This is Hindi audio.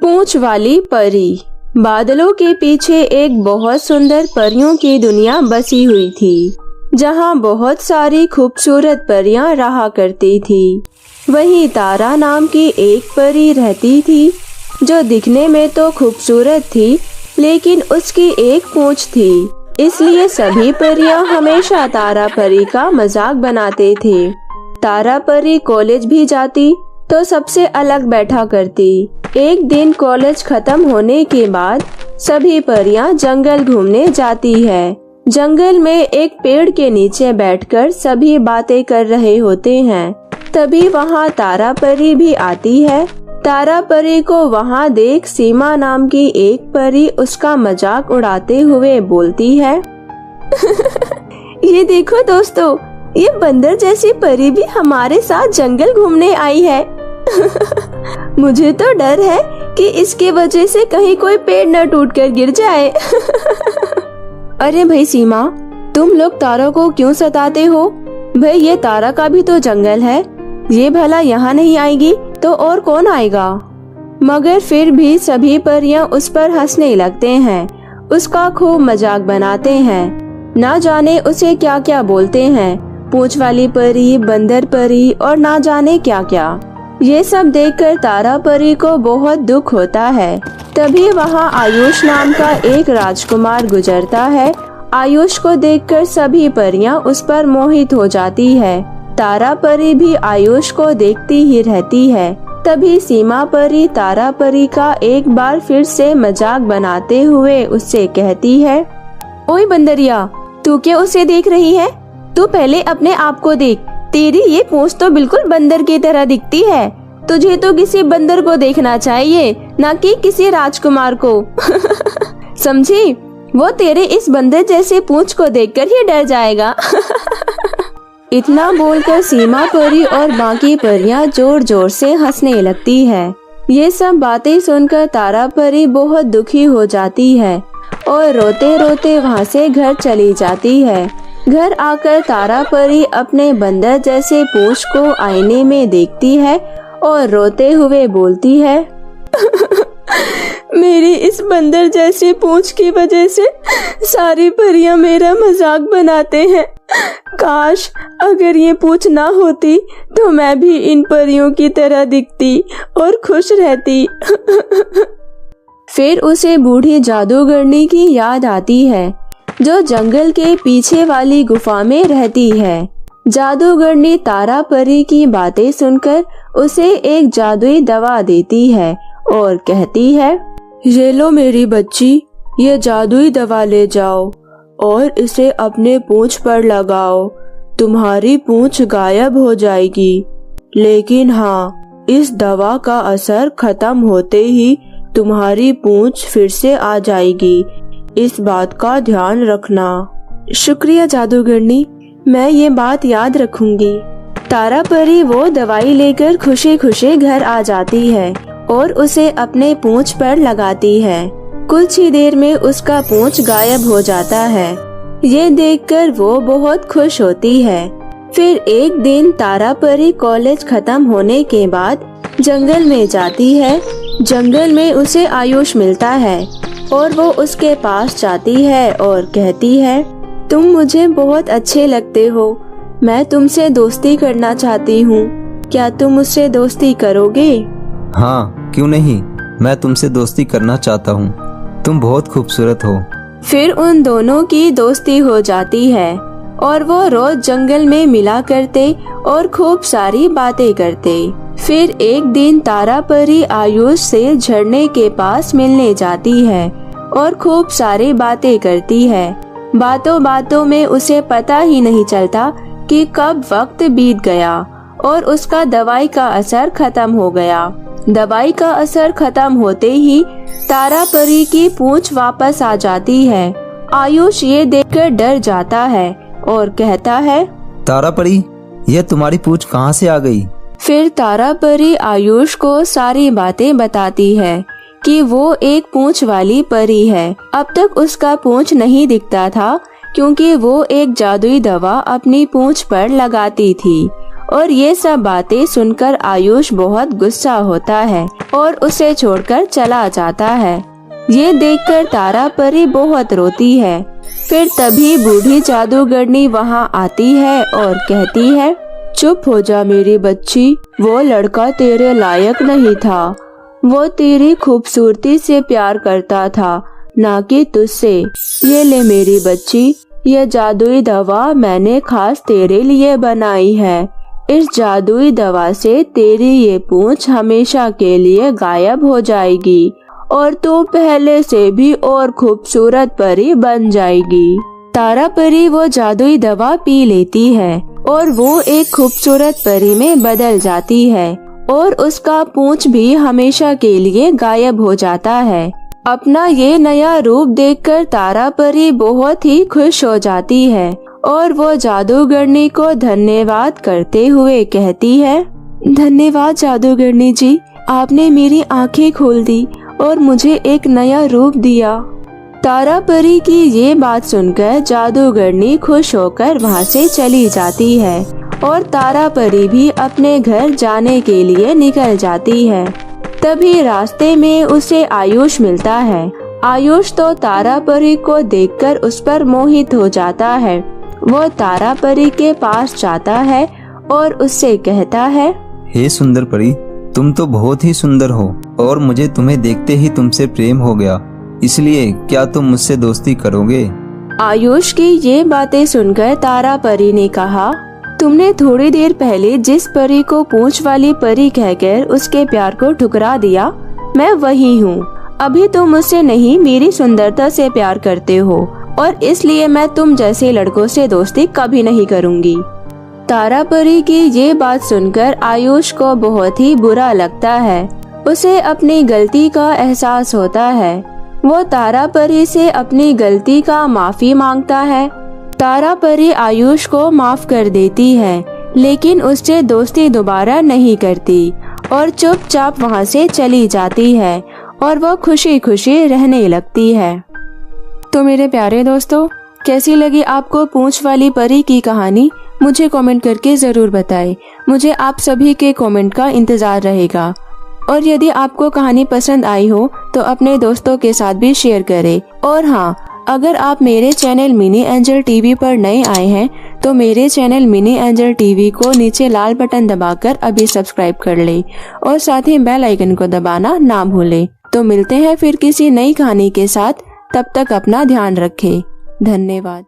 पूंछ वाली परी। बादलों के पीछे एक बहुत सुंदर परियों की दुनिया बसी हुई थी, जहाँ बहुत सारी खूबसूरत परियां रहा करती थी। वहीं तारा नाम की एक परी रहती थी, जो दिखने में तो खूबसूरत थी, लेकिन उसकी एक पूंछ थी। इसलिए सभी परियां हमेशा तारा परी का मजाक बनाते थे। तारा परी कॉलेज भी जाती तो सबसे अलग बैठा करती। एक दिन कॉलेज खत्म होने के बाद सभी परियां जंगल घूमने जाती है। जंगल में एक पेड़ के नीचे बैठकर सभी बातें कर रहे होते हैं। तभी वहाँ तारा परी भी आती है। तारा परी को वहाँ देख सीमा नाम की एक परी उसका मजाक उड़ाते हुए बोलती है ये देखो दोस्तों, ये बंदर जैसी परी भी हमारे साथ जंगल घूमने आई है मुझे तो डर है कि इसके वजह से कहीं कोई पेड़ न टूटकर गिर जाए अरे भाई सीमा, तुम लोग तारा को क्यों सताते हो? भाई ये तारा का भी तो जंगल है, ये भला यहाँ नहीं आएगी तो और कौन आएगा? मगर फिर भी सभी परियां उस पर हंसने लगते हैं, उसका खूब मजाक बनाते हैं। ना जाने उसे क्या क्या बोलते हैं, पूंछ वाली परी, बंदर परी और ना जाने क्या क्या। ये सब देखकर तारा परी को बहुत दुख होता है। तभी वहाँ आयुष नाम का एक राजकुमार गुजरता है। आयुष को देखकर सभी परियां उस पर मोहित हो जाती है। तारा परी भी आयुष को देखती ही रहती है। तभी सीमा परी तारा परी का एक बार फिर से मजाक बनाते हुए उससे कहती है, ओए बंदरिया, तू क्या उसे देख रही है? तू पहले अपने आप को देख, तेरी ये पूंछ तो बिल्कुल बंदर की तरह दिखती है। तुझे तो किसी बंदर को देखना चाहिए, ना कि किसी राजकुमार को समझी? वो तेरे इस बंदर जैसे पूंछ को देखकर ही डर जाएगा इतना बोलकर सीमा परी और बाकी परियां जोर जोर से हंसने लगती है। ये सब बातें सुनकर तारा परी बहुत दुखी हो जाती है और रोते रोते वहाँ से घर चली जाती है। घर आकर तारा परी अपने बंदर जैसे पूंछ को आईने में देखती है और रोते हुए बोलती है मेरी इस बंदर जैसी पूंछ की वजह से सारी परियां मेरा मजाक बनाते हैं। काश अगर ये पूंछ ना होती तो मैं भी इन परियों की तरह दिखती और खुश रहती फिर उसे बूढ़ी जादूगरनी की याद आती है, जो जंगल के पीछे वाली गुफा में रहती है। जादूगरनी तारा परी की बातें सुनकर उसे एक जादुई दवा देती है और कहती है, ये लो मेरी बच्ची, ये जादुई दवा ले जाओ और इसे अपने पूंछ पर लगाओ। तुम्हारी पूंछ गायब हो जाएगी, लेकिन हाँ, इस दवा का असर खत्म होते ही तुम्हारी पूंछ फिर से आ जाएगी। इस बात का ध्यान रखना। शुक्रिया जादूगरनी, मैं ये बात याद रखूंगी। तारा परी वो दवाई लेकर खुशी खुशी घर आ जाती है और उसे अपने पूंछ पर लगाती है। कुछ ही देर में उसका पूंछ गायब हो जाता है। ये देखकर वो बहुत खुश होती है। फिर एक दिन तारा परी कॉलेज खत्म होने के बाद जंगल में जाती है। जंगल में उसे आयुष मिलता है और वो उसके पास जाती है और कहती है, तुम मुझे बहुत अच्छे लगते हो, मैं तुमसे दोस्ती करना चाहती हूँ, क्या तुम मुझसे दोस्ती करोगे? हाँ, क्यों नहीं, मैं तुमसे दोस्ती करना चाहता हूँ, तुम बहुत खूबसूरत हो। फिर उन दोनों की दोस्ती हो जाती है और वो रोज जंगल में मिला करते और खूब सारी बातें करते। फिर एक दिन तारा परी आयुष से झरने के पास मिलने जाती है और खूब सारी बातें करती है। बातों बातों में उसे पता ही नहीं चलता कि कब वक्त बीत गया और उसका दवाई का असर खत्म हो गया। दवाई का असर खत्म होते ही तारा परी की पूंछ वापस आ जाती है। आयुष ये देखकर डर जाता है और कहता है, तारा परी, यह तुम्हारी पूंछ कहाँ से आ गई? फिर तारा परी आयुष को सारी बातें बताती है कि वो एक पूंछ वाली परी है। अब तक उसका पूंछ नहीं दिखता था क्योंकि वो एक जादुई दवा अपनी पूंछ पर लगाती थी और ये सब बातें सुनकर आयुष बहुत गुस्सा होता है और उसे छोड़कर चला जाता है। ये देखकर तारा परी बहुत रोती है। फिर तभी बूढ़ी जादूगरनी वहाँ आती है और कहती है, चुप हो जा मेरी बच्ची, वो लड़का तेरे लायक नहीं था। वो तेरी खूबसूरती से प्यार करता था, ना कि तुझसे। ये ले मेरी बच्ची, ये जादुई दवा मैंने खास तेरे लिए बनाई है। इस जादुई दवा से तेरी ये पूंछ हमेशा के लिए गायब हो जाएगी और तू पहले से भी और खूबसूरत परी बन जाएगी। तारा परी वो जादुई दवा पी लेती है और वो एक खूबसूरत परी में बदल जाती है और उसका पूंछ भी हमेशा के लिए गायब हो जाता है। अपना ये नया रूप देखकर तारा परी बहुत ही खुश हो जाती है और वो जादूगरनी को धन्यवाद करते हुए कहती है, धन्यवाद जादूगरनी जी, आपने मेरी आंखें खोल दी और मुझे एक नया रूप दिया। तारा परी की ये बात सुनकर जादूगरनी खुश होकर वहाँ से चली जाती है और तारा परी भी अपने घर जाने के लिए निकल जाती है। तभी रास्ते में उसे आयुष मिलता है। आयुष तो तारा परी को देखकर उस पर मोहित हो जाता है। वो तारा परी के पास जाता है और उससे कहता है, हे सुंदर परी, तुम तो बहुत ही सुंदर हो और मुझे तुम्हें देखते ही तुमसे प्रेम हो गया। इसलिए क्या तुम मुझसे दोस्ती करोगे? आयुष की ये बातें सुनकर तारा परी ने कहा, तुमने थोड़ी देर पहले जिस परी को पूंछ वाली परी कहकर उसके प्यार को ठुकरा दिया, मैं वही हूँ। अभी तुम मुझसे नहीं, मेरी सुंदरता से प्यार करते हो और इसलिए मैं तुम जैसे लड़कों से दोस्ती कभी नहीं करूँगी। तारा परी की ये बात सुनकर आयुष को बहुत ही बुरा लगता है। उसे अपनी गलती का एहसास होता है। वो तारा परी से अपनी गलती का माफी मांगता है। तारा परी आयुष को माफ कर देती है, लेकिन उससे दोस्ती दोबारा नहीं करती और चुपचाप वहाँ से चली जाती है और वो खुशी खुशी रहने लगती है। तो मेरे प्यारे दोस्तों, कैसी लगी आपको पूंछ वाली परी की कहानी? मुझे कमेंट करके जरूर बताएं। मुझे आप सभी के कमेंट का इंतजार रहेगा। और यदि आपको कहानी पसंद आई हो तो अपने दोस्तों के साथ भी शेयर करें। और हाँ, अगर आप मेरे चैनल मिनी एंजल टीवी पर नए आए हैं तो मेरे चैनल मिनी एंजल टीवी को नीचे लाल बटन दबाकर अभी सब्सक्राइब कर लें और साथ ही बेल आइकन को दबाना ना भूलें। तो मिलते हैं फिर किसी नई कहानी के साथ। तब तक अपना ध्यान रखें। धन्यवाद।